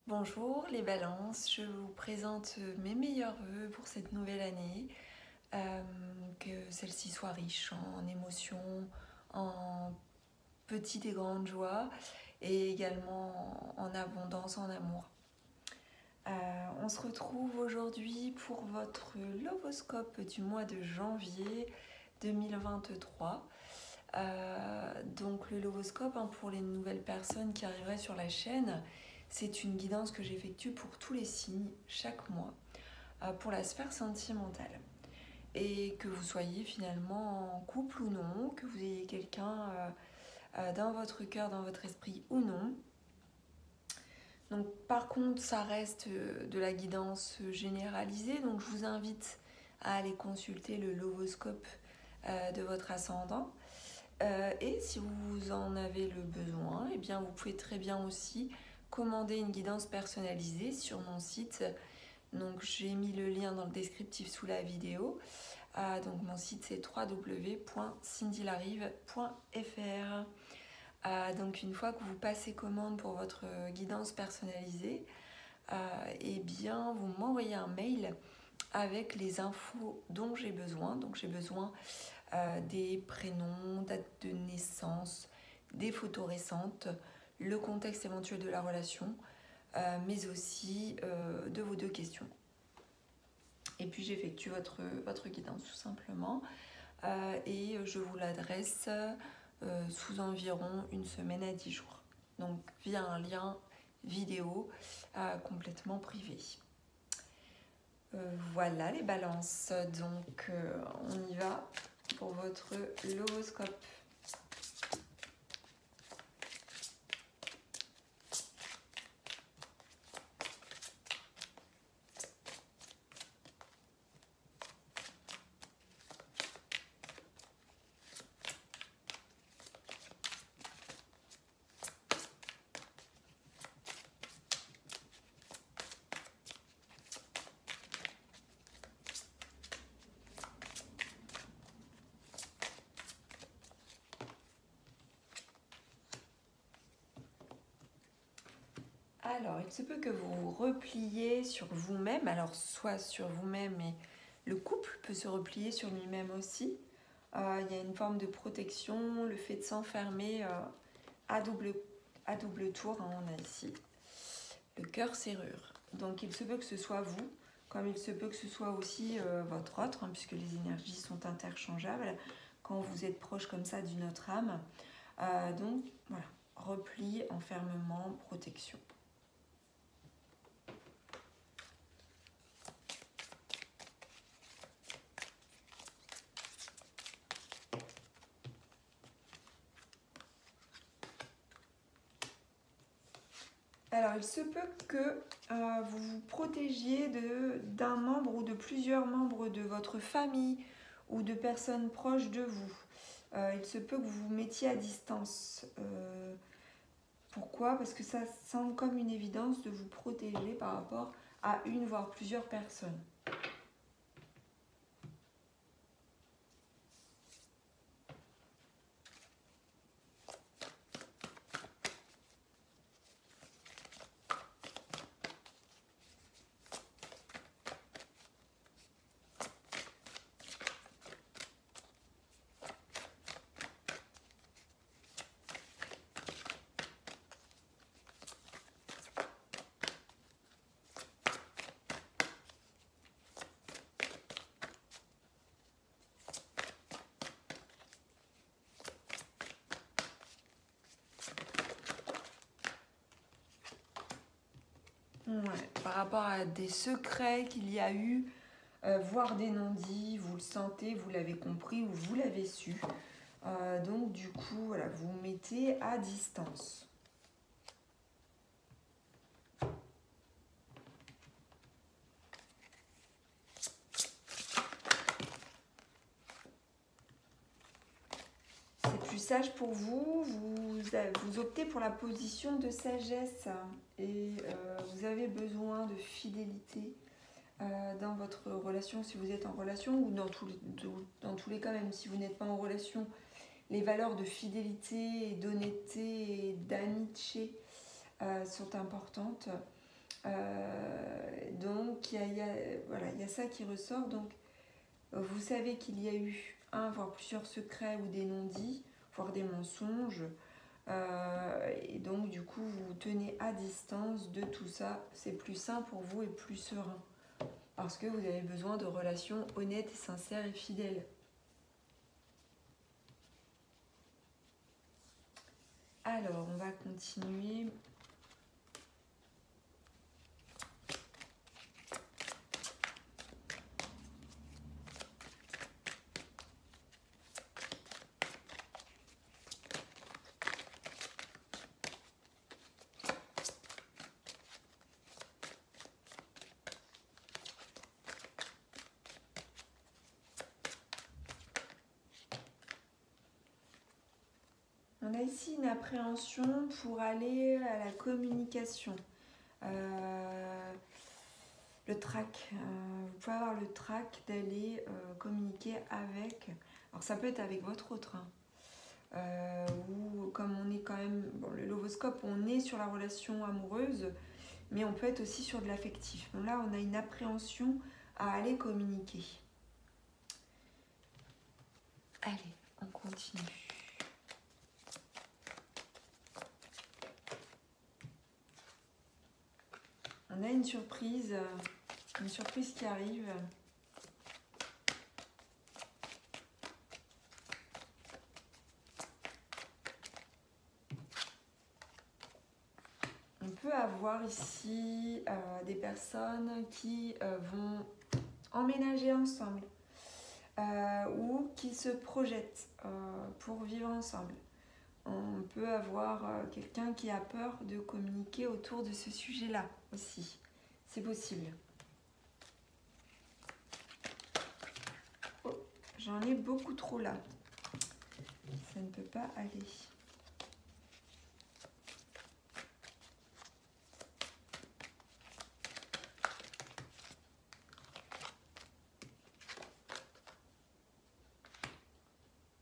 Bonjour les balances, je vous présente mes meilleurs vœux pour cette nouvelle année, que celle-ci soit riche en émotions, en petites et grandes joies et également en abondance, en amour. On se retrouve aujourd'hui pour votre lovoscope du mois de janvier 2023. Donc le lovoscope, pour les nouvelles personnes qui arriveraient sur la chaîne, c'est une guidance que j'effectue pour tous les signes chaque mois pour la sphère sentimentale. Et que vous soyez finalement en couple ou non, que vous ayez quelqu'un dans votre cœur, dans votre esprit ou non. Donc par contre, ça reste de la guidance généralisée, donc je vous invite à aller consulter le lovoscope de votre ascendant. Et si vous en avez le besoin, eh bien vous pouvez très bien aussi commander une guidance personnalisée sur mon site. Donc j'ai mis le lien dans le descriptif sous la vidéo. Donc mon site c'est www.cindylarive.fr. Donc une fois que vous passez commande pour votre guidance personnalisée, eh bien vous m'envoyez un mail avec les infos dont j'ai besoin. Donc j'ai besoin des prénoms, date de naissance, des photos récentes, le contexte éventuel de la relation, mais aussi de vos deux questions. Et puis j'effectue votre guidance tout simplement et je vous l'adresse sous environ une semaine à 10 jours. Donc via un lien vidéo complètement privé. Voilà les balances, donc on y va pour votre lovoscope. Alors, il se peut que vous repliez sur vous-même, alors soit sur vous-même, mais le couple peut se replier sur lui-même aussi. Il y a une forme de protection, le fait de s'enfermer à double tour, hein, on a ici le cœur serrure. Donc il se peut que ce soit vous, comme il se peut que ce soit aussi votre autre, hein, puisque les énergies sont interchangeables quand vous êtes proche comme ça d'une autre âme. Donc voilà, repli, enfermement, protection. Alors, il se peut que vous vous protégiez d'un membre ou de plusieurs membres de votre famille ou de personnes proches de vous. Il se peut que vous vous mettiez à distance. Pourquoi? Parce que ça semble comme une évidence de vous protéger par rapport à une voire plusieurs personnes. Ouais, par rapport à des secrets qu'il y a eu, voire des non-dits, vous le sentez, vous l'avez compris ou vous l'avez su. Donc du coup, voilà, vous vous mettez à distance. C'est plus sage pour vous, vous optez pour la position de sagesse et vous avez besoin de fidélité dans votre relation si vous êtes en relation ou dans tous les cas, même si vous n'êtes pas en relation, les valeurs de fidélité, d'honnêteté et d'amitié sont importantes. Donc, voilà, il y a ça qui ressort. Donc, vous savez qu'il y a eu voire plusieurs secrets ou des non-dits, voire des mensonges. Et donc, du coup, vous vous tenez à distance de tout ça. C'est plus sain pour vous et plus serein. Parce que vous avez besoin de relations honnêtes, sincères et fidèles. Alors, on va continuer. On a ici une appréhension pour aller à la communication. Le trac. Vous pouvez avoir le trac d'aller communiquer avec... Alors ça peut être avec votre autre. Ou comme on est quand même... Bon, le lovoscope, on est sur la relation amoureuse, mais on peut être aussi sur de l'affectif. Donc là, on a une appréhension à aller communiquer. Allez, on continue. On a une surprise qui arrive. On peut avoir ici des personnes qui vont emménager ensemble ou qui se projettent pour vivre ensemble. On peut avoir quelqu'un qui a peur de communiquer autour de ce sujet-là aussi. C'est possible. Oh, j'en ai beaucoup trop là. Ça ne peut pas aller.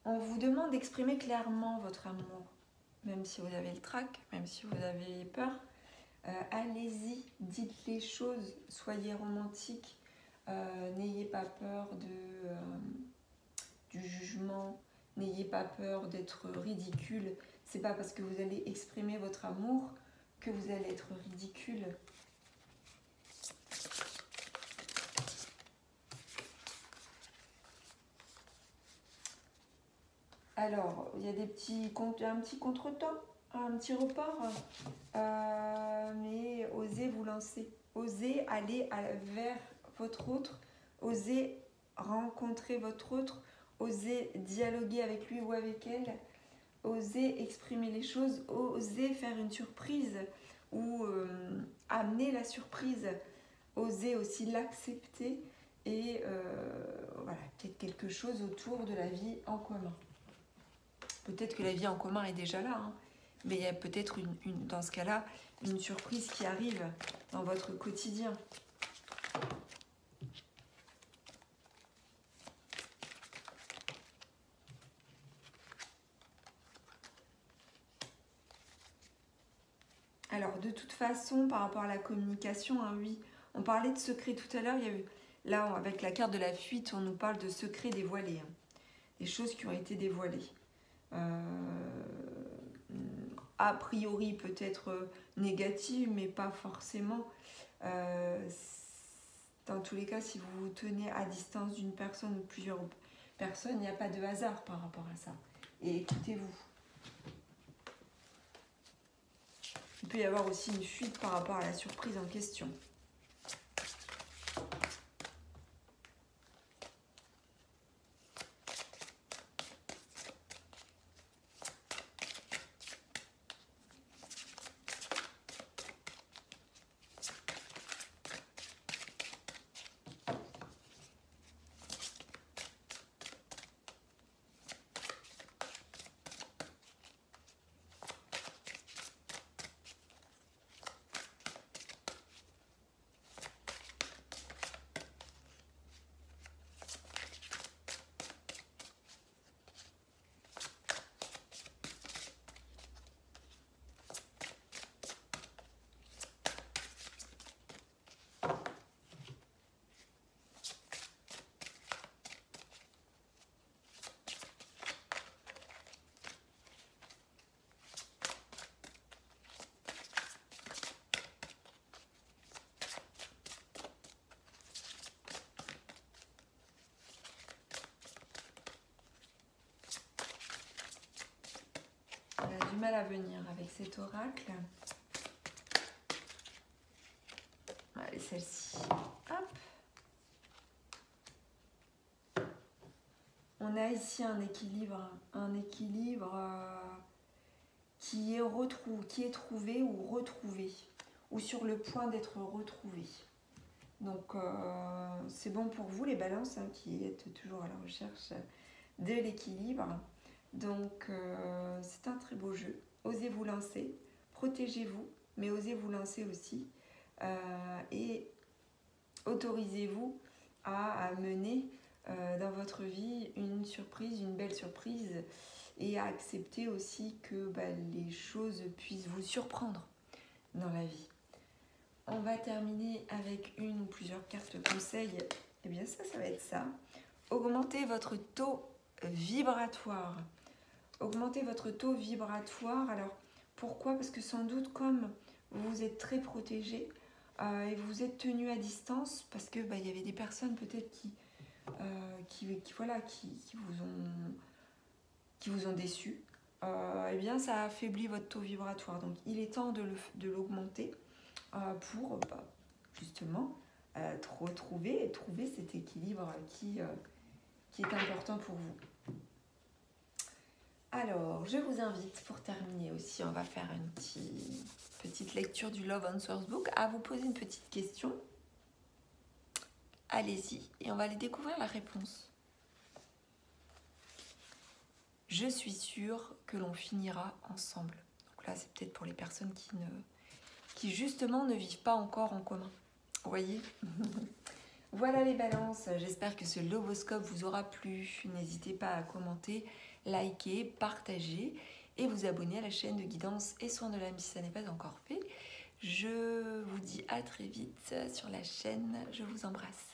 On vous demande d'exprimer clairement votre amour. Même si vous avez le trac, même si vous avez peur, allez-y, dites les choses, soyez romantique, n'ayez pas peur du jugement, n'ayez pas peur d'être ridicule. C'est pas parce que vous allez exprimer votre amour que vous allez être ridicule. Alors, il y a un petit contretemps, un petit report, mais osez vous lancer, osez aller vers votre autre, osez rencontrer votre autre, osez dialoguer avec lui ou avec elle, osez exprimer les choses, osez faire une surprise ou amener la surprise, osez aussi l'accepter et voilà, peut-être quelque chose autour de la vie en commun. Peut-être que la vie en commun est déjà là, hein, mais il y a peut-être dans ce cas-là une surprise qui arrive dans votre quotidien. Alors, de toute façon, par rapport à la communication, hein, oui, on parlait de secret tout à l'heure. Il y a eu, là, avec la carte de la fuite, on nous parle de secrets dévoilés, hein, des choses qui ont été dévoilées. A priori peut-être négative, mais pas forcément. Dans tous les cas, si vous vous tenez à distance d'une personne ou plusieurs personnes, il n'y a pas de hasard par rapport à ça. Et écoutez-vous. Il peut y avoir aussi une fuite par rapport à la surprise en question. mal à venir avec cet oracle. Allez, celle-ci. Hop. On a ici un équilibre qui est trouvé ou retrouvé, ou sur le point d'être retrouvé. Donc, c'est bon pour vous, les balances, hein, qui êtes toujours à la recherche de l'équilibre. Donc, c'est un très beau jeu. Osez vous lancer, protégez-vous, mais osez vous lancer aussi. Et autorisez-vous à mener dans votre vie une surprise, une belle surprise, et à accepter aussi que les choses puissent vous surprendre dans la vie. On va terminer avec une ou plusieurs cartes conseils. Eh bien ça va être ça. Augmentez votre taux vibratoire. Augmentez votre taux vibratoire. Alors pourquoi? Parce que sans doute comme vous êtes très protégé et vous êtes tenu à distance, parce que y avait des personnes peut-être qui vous ont déçu. Eh bien ça affaiblit votre taux vibratoire. Donc il est temps de l'augmenter pour justement trouver cet équilibre qui est important pour vous. Alors, je vous invite, pour terminer aussi, on va faire une petite lecture du Love Answers Book, à vous poser une petite question. Allez-y, et on va aller découvrir la réponse. Je suis sûre que l'on finira ensemble. Donc là, c'est peut-être pour les personnes qui justement ne vivent pas encore en commun. Vous voyez? Voilà les balances, j'espère que ce Lovoscope vous aura plu. N'hésitez pas à commenter, liker, partager et vous abonner à la chaîne de guidance et soins de l'âme si ça n'est pas encore fait. Je vous dis à très vite sur la chaîne, je vous embrasse.